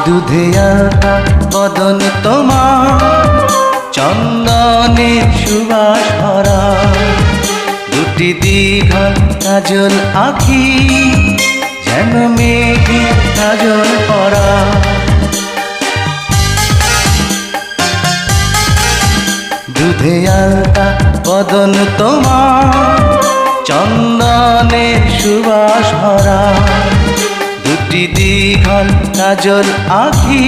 দুধে আলতা বদন তোমার, চন্দনের সুবাস ভরা, দুটি দীঘল কাজল আঁখি, যেন মেঘে কাজল পরা। দুধে আলতা বদন তোমার, চন্দনের সুবাস ভরা, দুটি দীঘল কাজল আঁখি,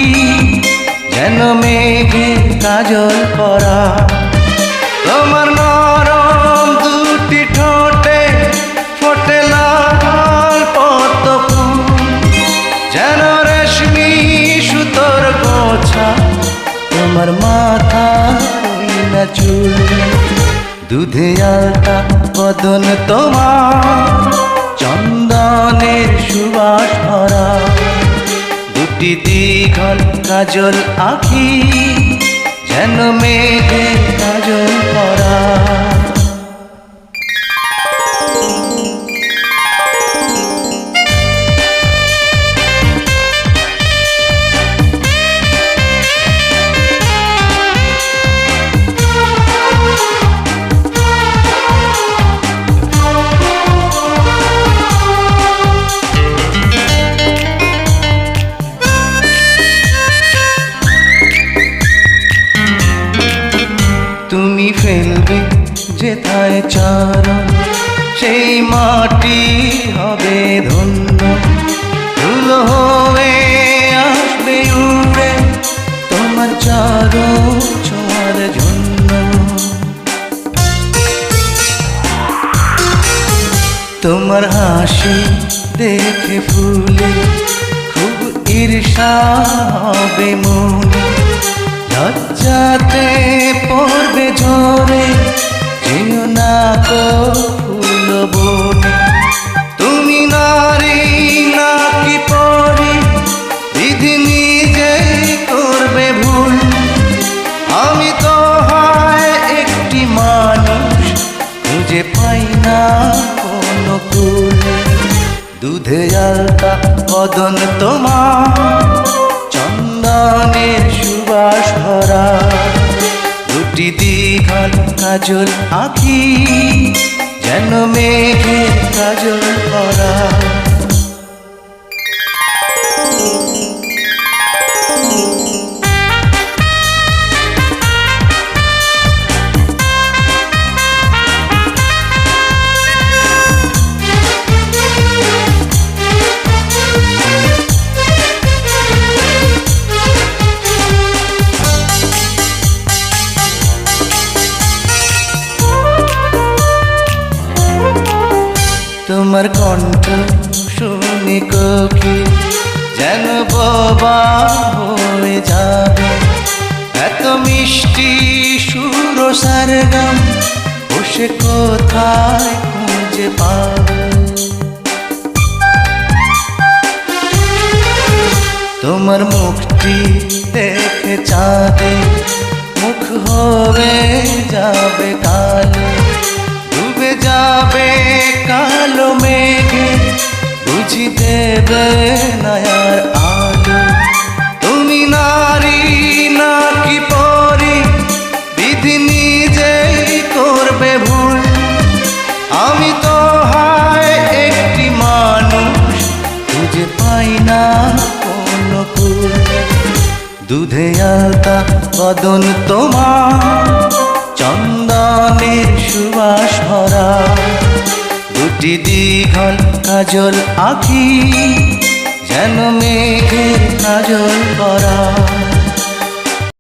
যেন মেঘে কাজল পরা। তোমার নরম দুটি ঠোঁটে ফোটে লাল পদ্ম ফুল, যেন রেশমি সুতোর গোছা, তোমার মাথা না চুল। দুধে আলতা বদন তোমার, চন্দনের সুবাস ভরা, দুটি দীঘল কাজল আঁখি, যেন মেঘে কাজল পরা। তুমি ফেলবে যেথায় চরণ, সেই মাটি হবে ধন্য, ধুলো হয়ে আসবে উড়ে তোমার চরণ ছোঁয়ার জন্য। তোমার হাসি দেখে ফুলে খুব ঈর্ষা হবে মনে, লজ্জাতে পড়বে ঝরে যেও না গো ফুল বনে। তুমি নারী নাকি পরি, বিধি নিজেই করবে ভুল, আমি তো হয় একটি মানুষ, খুঁজে পাই না কোনো কুল। দুধে আলতা বদন তোমার, চন্দনের সুবাস ভরা, দুটি দীঘল কাজল আঁখি, যেন মেঘে কাজল পরা। তোমার কণ্ঠ শুনে কোকিল যেন বোবা হয়ে যাবে, এত মিষ্টি সুর সারগাম বসে কোথায় খুঁজে পাবে। তোমার মুখটি দেখে চাঁদে মুখ হয়ে যাবে কালো, ডুবে যাবে কালো মেঘে, বুঝি দেবে নয়ার আলো। তুমি নারী নাকি পরি, বিধি নিজেই করবে ভুল, আমি তো হয় একটি মানুষ, খুঁজে পাই না কোনো কুল। দুধে আলতা বদন তোমার, চন্দনের সুবাস ভরা, দুটি দীঘল কাজল আঁখি, যেন মেঘে কাজল পরা।